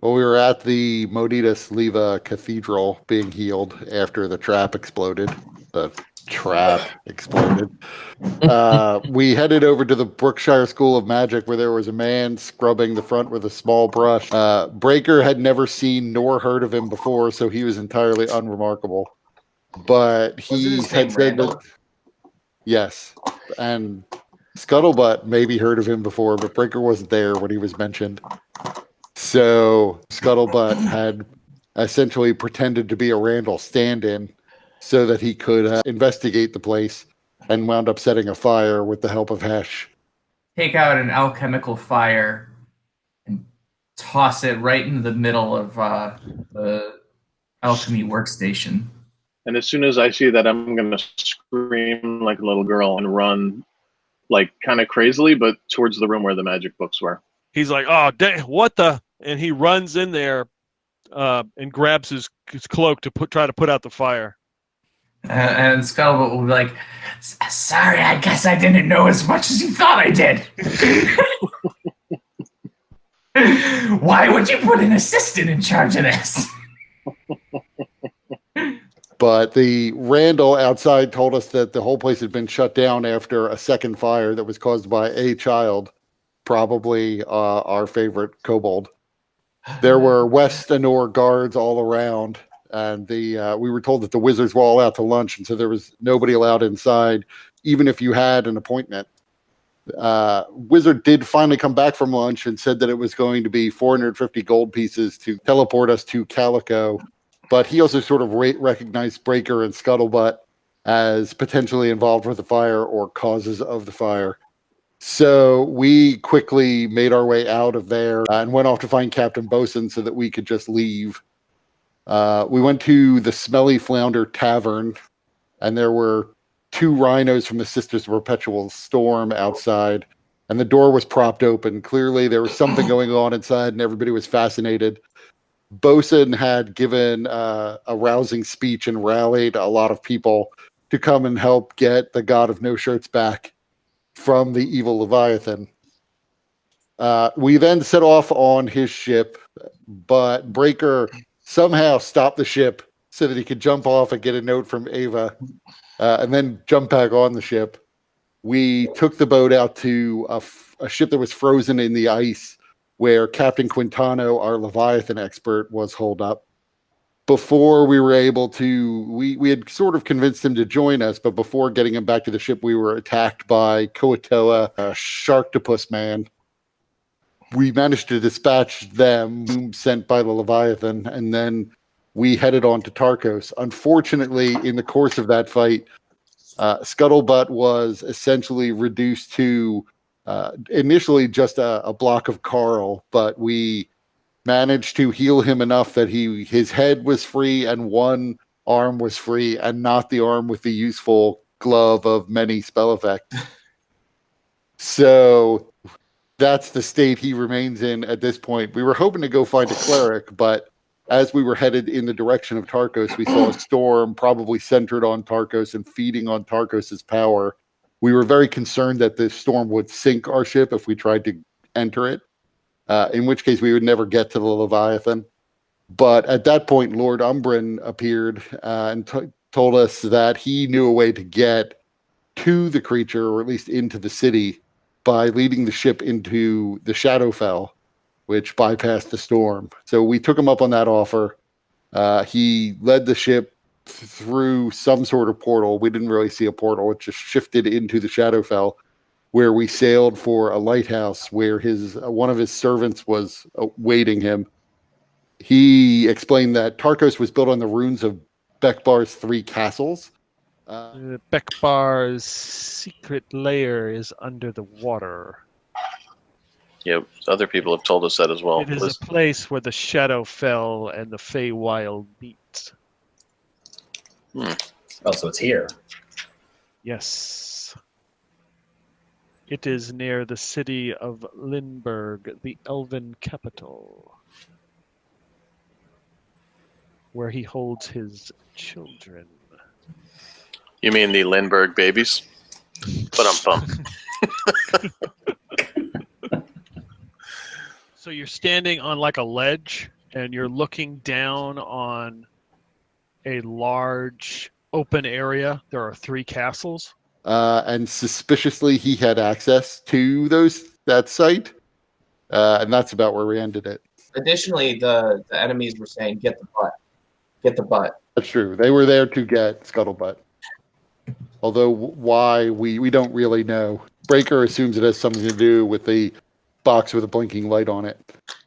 Well, we were at the Moditas Leva Cathedral being healed after the trap exploded. The trap exploded. We headed over to the Brookshire School of Magic where there was a man scrubbing the front with a small brush. Breaker had never seen nor heard of him before, so he was entirely unremarkable. But Wasn't he his had name said that, Randall? yes. And Scuttlebutt maybe heard of him before, but Breaker wasn't there when he was mentioned. So Scuttlebutt had essentially pretended to be a Randall stand-in so that he could investigate the place and wound up setting a fire with the help of Hesh. Take out an alchemical fire and toss it right into the middle of the alchemy workstation. And as soon as I see that, I'm going to scream like a little girl and run, like kind of crazily, but towards the room where the magic books were. He's like, "Oh, what the?" And he runs in there and grabs his cloak to try to put out the fire. And Scuttlebutt will be like, "Sorry, I guess I didn't know as much as you thought I did. Why would you put an assistant in charge of this?" But the Randall outside told us that the whole place had been shut down after a second fire that was caused by a child, probably our favorite kobold. There were West Anor guards all around, and we were told that the wizards were all out to lunch, and so there was nobody allowed inside, even if you had an appointment. Wizard did finally come back from lunch and said that it was going to be 450 gold pieces to teleport us to Calico, but he also sort of recognized Breaker and Scuttlebutt as potentially involved with the fire or causes of the fire. So we quickly made our way out of there and went off to find Captain Bosun so that we could just leave. We went to the Smelly Flounder Tavern, and there were 2 rhinos from the Sisters of Perpetual Storm outside, and the door was propped open. Clearly, there was something going on inside, and everybody was fascinated. Bosun had given a rousing speech and rallied a lot of people to come and help get the God of No Shirts back from the evil Leviathan. We then set off on his ship, but Breaker somehow stopped the ship so that he could jump off and get a note from Ava, and then jump back on the ship. We took the boat out to a ship that was frozen in the ice where Captain Quintana, our Leviathan expert, was holed up. Before we were able to, we had sort of convinced him to join us, but before getting him back to the ship, we were attacked by Koatoa, a Sharktopus man. We managed to dispatch them, sent by the Leviathan, and then we headed on to Tarkos. Unfortunately, in the course of that fight, Scuttlebutt was essentially reduced to initially just a block of Carl, but we managed to heal him enough that his head was free and one arm was free, and not the arm with the useful glove of many spell effects. So that's the state he remains in at this point. We were hoping to go find a cleric, but as we were headed in the direction of Tarkos, we saw a storm probably centered on Tarkos and feeding on Tarkos's power. We were very concerned that the storm would sink our ship if we tried to enter it, in which case we would never get to the Leviathan. But at that point, Lord Umbrin appeared and told us that he knew a way to get to the creature, or at least into the city, by leading the ship into the Shadowfell, which bypassed the storm. So we took him up on that offer. He led the ship through some sort of portal. We didn't really see a portal. It just shifted into the Shadowfell, where we sailed for a lighthouse where one of his servants was awaiting him. He explained that Tarkos was built on the ruins of Bekbar's 3 castles. Bekbar's secret lair is under the water. Yeah, other people have told us that as well. It is a place where the Shadowfell and the Feywild meet. Oh, so it's here. Yes. It is near the city of Lindbergh, the elven capital, where he holds his children. You mean the Lindbergh babies? But I'm pumped. So you're standing on like a ledge, and you're looking down on a large open area. There are 3 castles. And suspiciously, he had access to that site, and that's about where we ended it. Additionally, the enemies were saying, "Get the butt, get the butt." That's true. They were there to get Scuttlebutt. Although why, we don't really know. Breaker assumes it has something to do with the box with a blinking light on it.